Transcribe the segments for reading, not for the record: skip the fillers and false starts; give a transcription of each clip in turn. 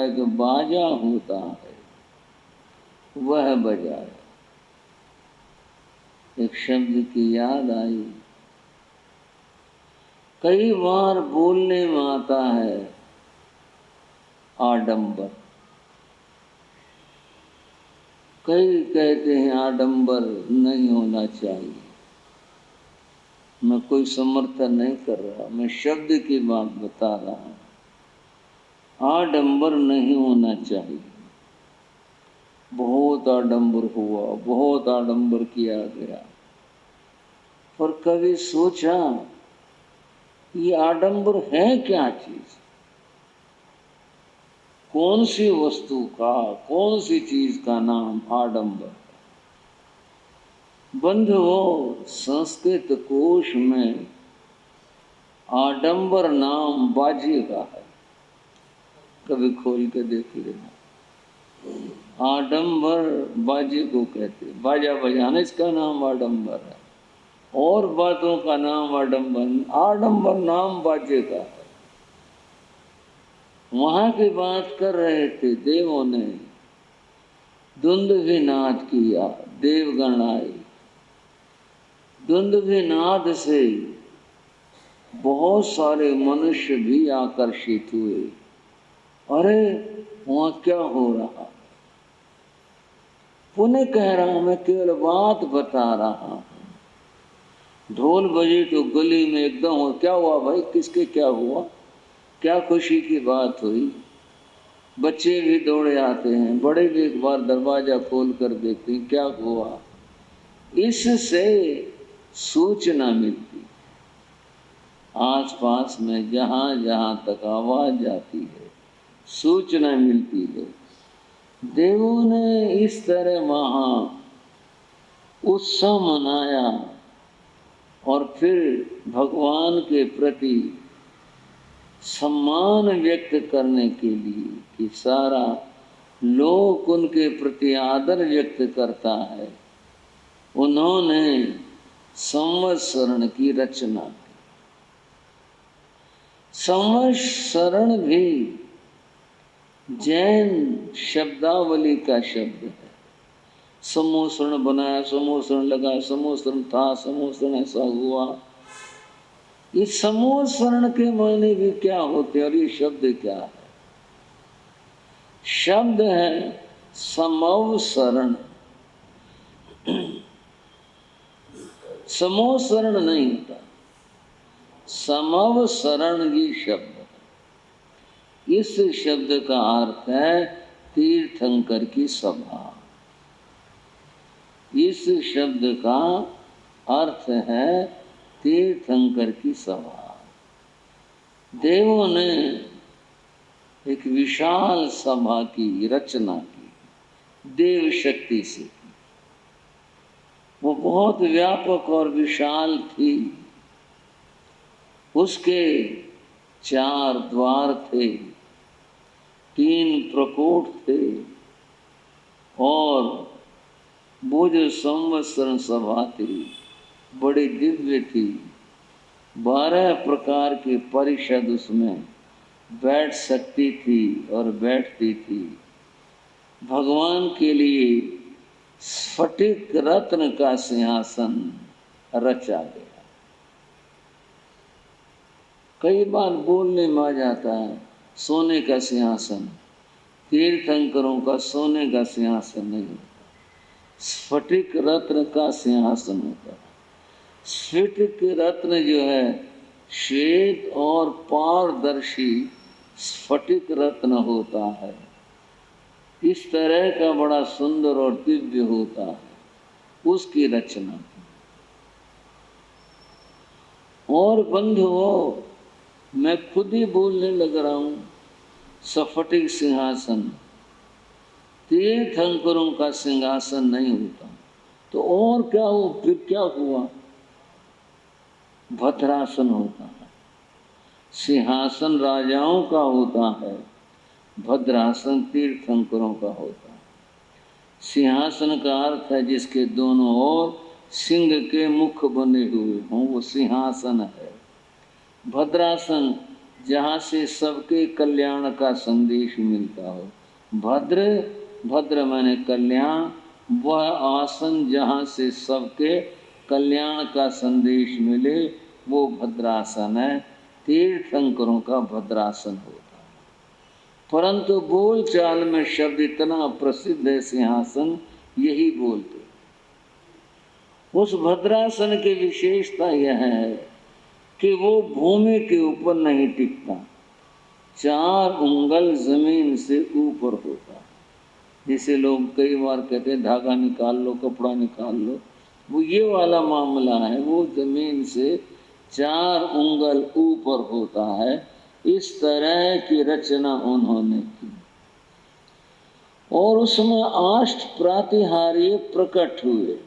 एक बाजा होता है वह बजाए। एक शब्द की याद आई, कई बार बोलने में आता है आडंबर। कई कहते हैं आडंबर नहीं होना चाहिए। मैं कोई समर्थन नहीं कर रहा, मैं शब्द की बात बता रहा हूं। आडंबर नहीं होना चाहिए। बहुत आडंबर हुआ, बहुत आडंबर किया गया, पर कभी सोचा ये आडंबर है क्या चीज? कौन सी वस्तु का, कौन सी चीज का नाम आडंबर? बंधुओं, संस्कृत कोश में आडंबर नाम बाजे का है। कभी खोल के देख लेना। आडंबर बाजे को कहते, बाजा बजाने इसका नाम आडंबर है। और बातों का नाम आडंबर, आडंबर नाम बाजे का है। वहां की बात कर रहे थे देवों ने, दुंदुभि नाद किया, देवगण आए। दुंदुभि नाद से बहुत सारे मनुष्य भी आकर्षित हुए। अरे वहां क्या हो रहा? पुनः कह रहा हूं, मैं केवल बात बता रहा हूं। ढोल बजे तो गली में एकदम, क्या हुआ भाई, किसके क्या हुआ, क्या खुशी की बात हुई? बच्चे भी दौड़े आते हैं, बड़े भी एक बार दरवाजा खोल कर देखते हैं क्या हुआ। इससे सूचना मिलती, आसपास में जहां जहां तक आवाज जाती है सूचना मिलती है। देवों ने इस तरह वहां उत्सव मनाया और फिर भगवान के प्रति सम्मान व्यक्त करने के लिए कि सारा लोक उनके प्रति आदर व्यक्त करता है, उन्होंने संवत्सरण की रचना की। संवत्सरण भी जैन शब्दावली का शब्द है। समोसरण बनाया, समोसरण लगाया, समोसरण था, समोसरण ऐसा हुआ। इस समोसरण के मायने भी क्या होते और ये शब्द क्या है? शब्द है समवसरण। समोसरण नहीं होता, समवसरण ये शब्द है। इस शब्द का अर्थ है तीर्थंकर की सभा। इस शब्द का अर्थ है तीर्थंकर की सभा। देवों ने एक विशाल सभा की रचना की, देव शक्ति से की। वो बहुत व्यापक और विशाल थी। उसके 4 द्वार थे, 3 प्रकोष्ठ थे, और वो जो संवत्सरण सभा थी बड़ी दिव्य थी। 12 प्रकार की परिषद उसमें बैठ सकती थी और बैठती थी। भगवान के लिए स्फटिक रत्न का सिंहासन रचा गया। कई बार बोलने में आ जाता है सोने का सिंहासन। तीर्थंकरों का सोने का सिंहासन नहीं होता, स्फटिक रत्न का सिंहासन होता है। स्फटिक रत्न जो है श्वेत और पारदर्शी स्फटिक रत्न होता है। इस तरह का बड़ा सुंदर और दिव्य होता है, उसकी रचना की। और बंधुओं, मैं खुद ही बोलने लग रहा हूं, स्फटिक सिंहासन तीर्थंकरों का सिंहासन नहीं होता तो और क्या हो? फिर क्या हुआ? भद्रासन होता है। सिंहासन राजाओं का होता है, भद्रासन तीर्थंकरों का होता है। सिंहासन का अर्थ है जिसके दोनों ओर सिंह के मुख बने हुए हों, वो सिंहासन है। भद्रासन जहाँ से सबके कल्याण का संदेश मिलता हो। भद्र, भद्र माने कल्याण, वह आसन जहाँ से सबके कल्याण का संदेश मिले वो भद्रासन है। तीर्थंकरों का भद्रासन होता है। परंतु बोल चाल में शब्द इतना प्रसिद्ध है सिंहासन, यही बोलते। उस भद्रासन की विशेषता यह है कि वो भूमि के ऊपर नहीं टिकता, 4 उंगल जमीन से ऊपर होता है। जैसे लोग कई बार कहते हैं धागा निकाल लो, कपड़ा निकाल लो, वो ये वाला मामला है। वो जमीन से 4 उंगल ऊपर होता है। इस तरह की रचना उन्होंने की और उसमें 8 प्रातिहार्य प्रकट हुए।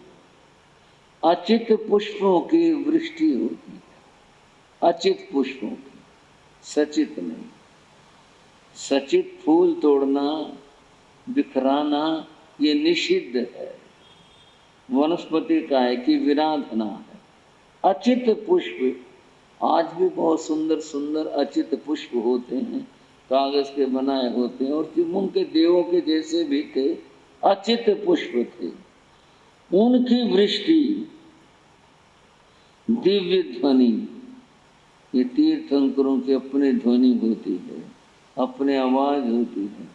अचित पुष्पों की वृष्टि होती है, अचित पुष्पों की, सचित नहीं। सचित फूल तोड़ना, बिखराना ये निषिद्ध है, वनस्पति काय की विराधना है। अचित पुष्प, आज भी बहुत सुंदर सुंदर अचित पुष्प होते हैं, कागज के बनाए होते हैं और उनके देवों के जैसे भी थे, अचित पुष्प थे। उनकी वृष्टि, दिव्य ध्वनि, ये तीर्थंकरों की अपनी ध्वनि होती है, अपनी आवाज होती है।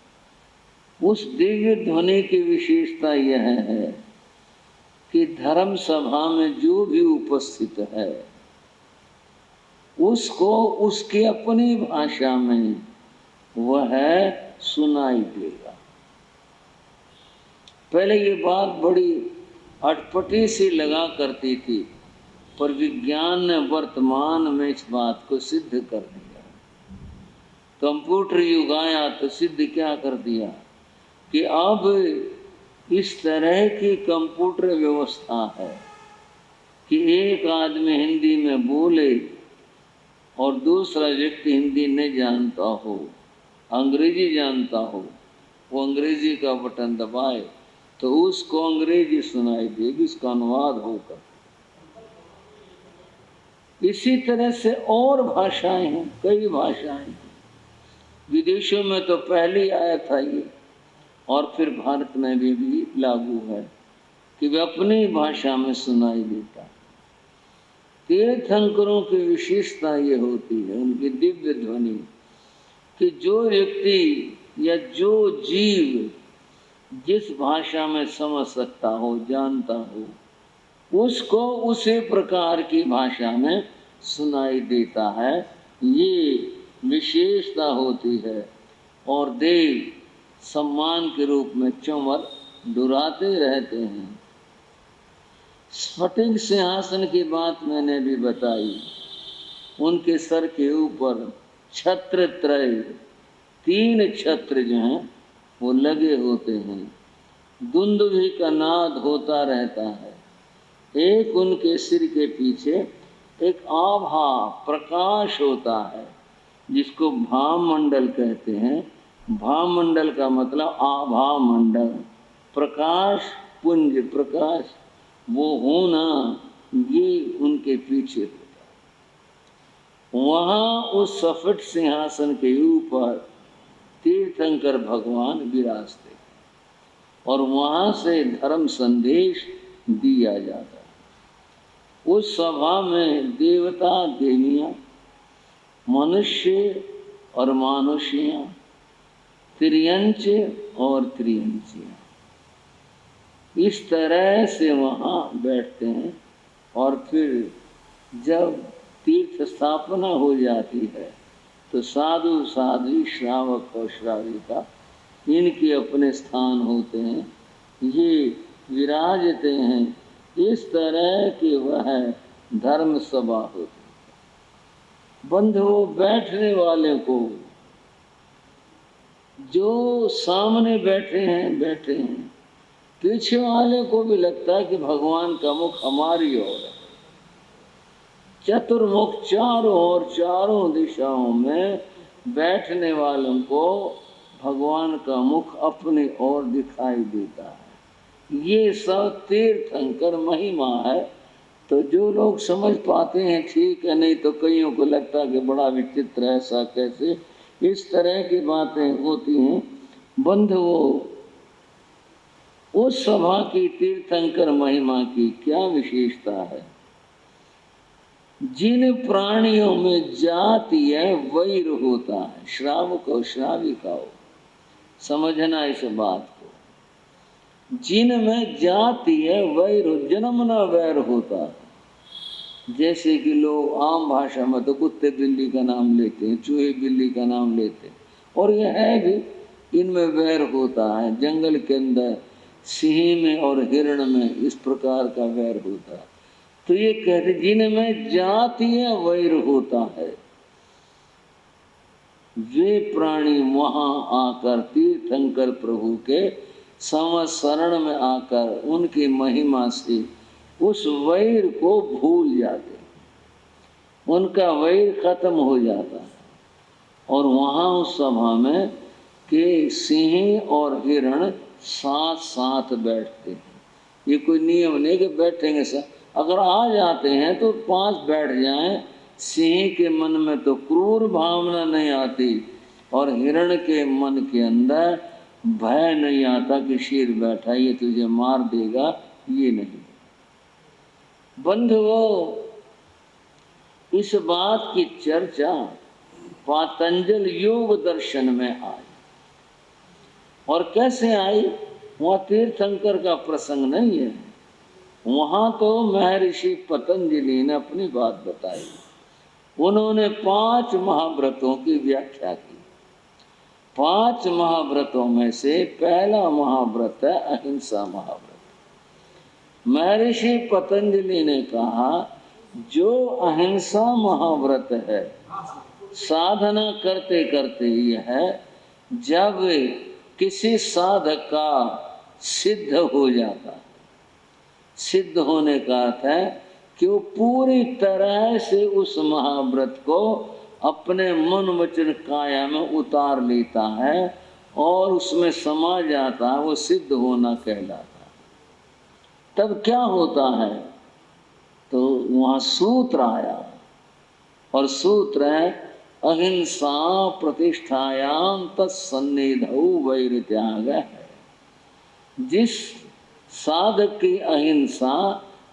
उस दिव्य ध्वनि की विशेषता यह है कि धर्म सभा में जो भी उपस्थित है उसको उसकी अपनी भाषा में वह सुनाई देगा। पहले ये बात बड़ी अटपटी सी लगा करती थी, पर विज्ञान ने वर्तमान में इस बात को सिद्ध कर दिया। कंप्यूटर युग आया तो सिद्ध क्या कर दिया कि अब इस तरह की कंप्यूटर व्यवस्था है कि एक आदमी हिंदी में बोले और दूसरा व्यक्ति हिंदी नहीं जानता हो, अंग्रेजी जानता हो, वो अंग्रेजी का बटन दबाए तो उसको अंग्रेजी सुनाई देगी, उसका अनुवाद होगा। इसी तरह से और भाषाएं हैं, कई भाषाएं हैं। विदेशों में तो पहले आया था ये, और फिर भारत में भी लागू है कि वे अपनी भाषा में सुनाई देता है। तीर्थंकरों की विशेषता ये होती है, उनकी दिव्य ध्वनि, कि जो व्यक्ति या जो जीव जिस भाषा में समझ सकता हो, जानता हो, उसको उसी प्रकार की भाषा में सुनाई देता है। ये विशेषता होती है और देव सम्मान के रूप में चंवर डुराते रहते हैं। स्फटिक सिंहासन की बात मैंने भी बताई। उनके सर के ऊपर छत्र त्रय, 3 छत्र जो हैं वो लगे होते हैं। दुंदुभी का नाद होता रहता है। एक उनके सिर के पीछे एक आभा प्रकाश होता है, जिसको भामंडल कहते हैं। भामंडल का मतलब आभा मंडल, प्रकाश पुंज, प्रकाश वो होना, ये उनके पीछे होता है। वहाँ उस सफेद सिंहासन के ऊपर तीर्थंकर भगवान विराजते और वहाँ से धर्म संदेश दिया जाता है। उस सभा में देवता देवियाँ, मनुष्य और मानुषियाँ, त्रियंच और त्रियंचियाँ इस तरह से वहाँ बैठते हैं। और फिर जब तीर्थ स्थापना हो जाती है तो साधु साध्वी, श्रावक और श्राविका इनके अपने स्थान होते हैं, ये विराजते हैं। इस तरह की वह धर्म सभा होती है। बंधुओं, बैठने वाले को, जो सामने बैठे हैं, पीछे वाले को भी लगता है कि भगवान का मुख हमारी ओर है। चतुर्मुख चारों ओर, चारों दिशाओं में बैठने वालों को भगवान का मुख अपनी ओर दिखाई देता है। ये सब तीर्थंकर महिमा है। तो जो लोग समझ पाते हैं ठीक है, नहीं तो कईयों को लगता है कि बड़ा विचित्र है, ऐसा कैसे, इस तरह की बातें होती हैं। बंधु उस सभा की तीर्थंकर महिमा की क्या विशेषता है? जिन प्राणियों में जातीय वैर होता है, श्रावक हो श्राविका हो, समझना इस बात को, जिनमें जातीय वैर, जन्मना वैर होता है। जैसे कि लोग आम भाषा में तो कुत्ते बिल्ली का नाम लेते हैं, चूहे बिल्ली का नाम लेते हैं, और यह है भी, इनमें वैर होता है। जंगल के अंदर सिंह में और हिरण में इस प्रकार का वैर होता है। तो ये कहते जिनमें जातीय वैर होता है, वे प्राणी वहां आकर तीर्थंकर प्रभु के समशरण में आकर उनकी महिमा से उस वैर को भूल जाते, उनका वैर खत्म हो जाता है। और वहां उस सभा में के सिंह और हिरण साथ साथ बैठते हैं। ये कोई नियम नहीं कि बैठेंगे सब, अगर आ जाते हैं तो 5 बैठ जाएं। सिंह के मन में तो क्रूर भावना नहीं आती, और हिरण के मन के अंदर भय नहीं आता कि शेर बैठा ये तुझे मार देगा, ये नहीं। बंधुओं, इस बात की चर्चा पातंजल योग दर्शन में आई। और कैसे आई? वहाँ तीर्थंकर का प्रसंग नहीं है, वहाँ तो महर्षि पतंजलि ने अपनी बात बताई। उन्होंने 5 महाव्रतों की व्याख्या की। 5 महाव्रतों में से पहला महाव्रत है अहिंसा महाव्रत। महर्षि पतंजलि ने कहा, जो अहिंसा महाव्रत है, साधना करते करते यह जब किसी साधक का सिद्ध हो जाता है, सिद्ध होने का अर्थ है कि वो पूरी तरह से उस महाव्रत को अपने मन वचन काया में उतार लेता है और उसमें समा जाता है, वो सिद्ध होना कहलाता है। तब क्या होता है? तो वहाँ सूत्र आया, और सूत्र है अहिंसा प्रतिष्ठायां तत्सन्निधौ वैर त्याग है। जिस साधक की अहिंसा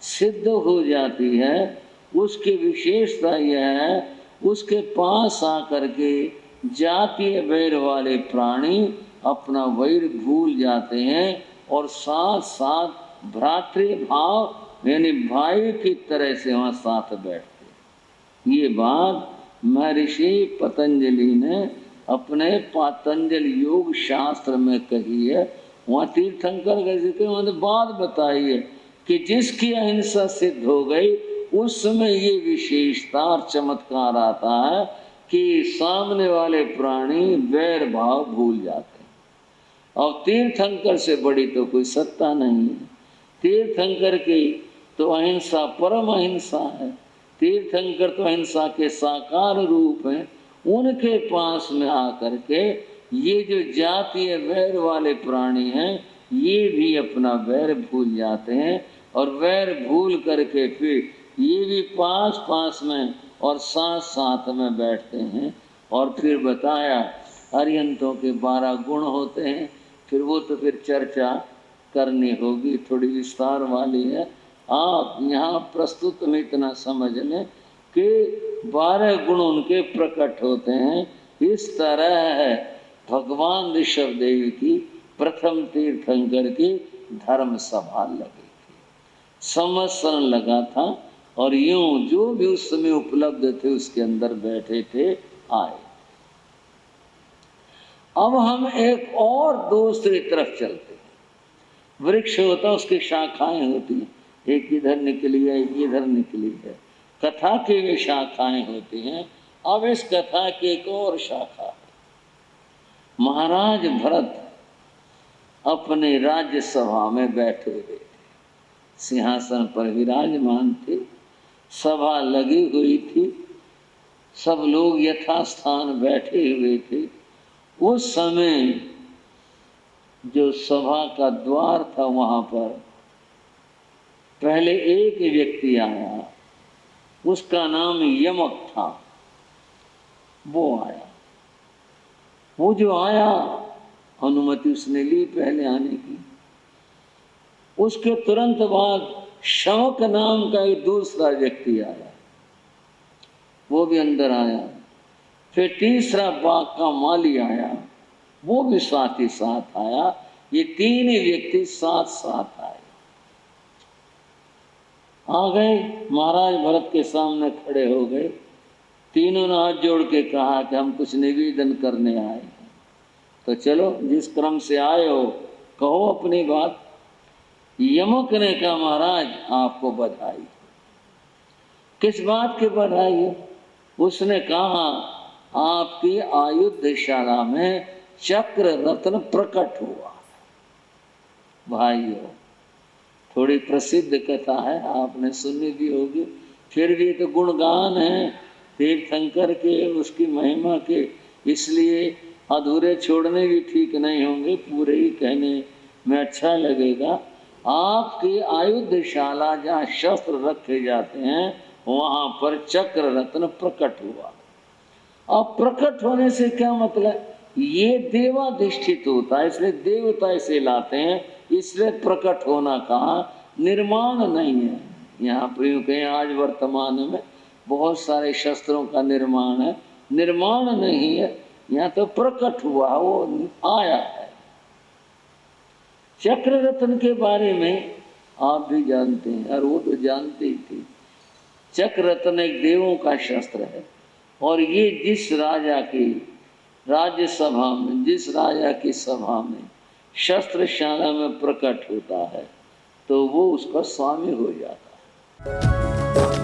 सिद्ध हो जाती है, उसकी विशेषता यह है, उसके पास आकर के जातीय वैर वाले प्राणी अपना वैर भूल जाते हैं और साथ साथ भ्रातृभाव यानी भाई की तरह से वहाँ साथ बैठते। ये बात महर्षि पतंजलि ने अपने पातंजल योग शास्त्र में कही है। वहाँ तीर्थंकर का जिक्र उन्होंने बात बताई है कि जिसकी अहिंसा सिद्ध हो गई उस समय ये विशेषता और चमत्कार आता है कि सामने वाले प्राणी वैर भाव भूल जाते हैं। और तीर्थंकर से बड़ी तो कोई सत्ता नहीं है। तीर्थंकर की तो अहिंसा परम अहिंसा है। तीर्थंकर तो अहिंसा के साकार रूप हैं। उनके पास में आकर के ये जो जातीय वैर वाले प्राणी हैं, ये भी अपना वैर भूल जाते हैं, और वैर भूल करके फिर ये भी पास पास में और साथ साथ में बैठते हैं। और फिर बताया अरिहंतों के 12 गुण होते हैं, फिर वो तो फिर चर्चा करनी होगी, थोड़ी विस्तार वाली है। आप यहाँ प्रस्तुत में इतना समझ लें कि 12 गुण उनके प्रकट होते हैं। इस तरह है भगवान ऋषभदेव की प्रथम तीर्थंकर की धर्म सभा लगी थी, संवत्सर लगा था, और यूं जो भी उस समय उपलब्ध थे उसके अंदर बैठे थे, आए। अब हम एक और दूसरी तरफ चलते हैं। वृक्ष होता है, उसकी शाखाएं होती हैं, एक इधर निकली है एक इधर निकली है। कथा की भी शाखाएं होती हैं। अब इस कथा की एक और शाखा है। महाराज भरत अपने राज्यसभा में बैठे हुए थे, सिंहासन पर विराजमान थे, सभा लगी हुई थी, सब लोग यथास्थान बैठे हुए थे। उस समय जो सभा का द्वार था वहाँ पर पहले एक ही व्यक्ति आया, उसका नाम यमक था। वो आया, वो जो आया, अनुमति उसने ली पहले आने की। उसके तुरंत बाद शवक नाम का एक दूसरा व्यक्ति आया, वो भी अंदर आया। फिर तीसरा बाग का माली आया, वो भी साथ ही साथ आया। ये तीन ही व्यक्ति साथ साथ आए। आ गए, महाराज भरत के सामने खड़े हो गए। तीनों ने हाथ जोड़ के कहा कि हम कुछ निवेदन करने आए हैं। तो चलो, जिस क्रम से आए हो कहो अपनी बात। यमक ने कहा, महाराज आपको बधाई। किस बात की बधाई है? उसने कहा, आपकी आयुधशाला में चक्र रत्न प्रकट हुआ। भाइयों, थोड़ी प्रसिद्ध कथा है, आपने सुनी भी होगी, फिर भी तो गुणगान है तीर्थंकर के, उसकी महिमा के, इसलिए अधूरे छोड़ने भी ठीक नहीं होंगे, पूरे ही कहने में अच्छा लगेगा। आपकी आयुधशाला जहाँ शस्त्र रखे जाते हैं वहाँ पर चक्र रत्न प्रकट हुआ। अब प्रकट होने से क्या मतलब? ये देवाधिष्ठित होता है, इसलिए देवता इसे लाते हैं, इसलिए प्रकट होना कहा, निर्माण नहीं है। यहाँ पर यूँ कहें आज वर्तमान में बहुत सारे शस्त्रों का निर्माण है, निर्माण नहीं है, यहाँ तो प्रकट हुआ, वो आया है। चक्र रत्न के बारे में आप भी जानते हैं, और वो तो जानते ही थे। चक्र रत्न एक देवों का शस्त्र है, और ये जिस राजा की राज्यसभा में, जिस राजा की सभा में शस्त्रशाला में प्रकट होता है तो वो उसका स्वामी हो जाता है।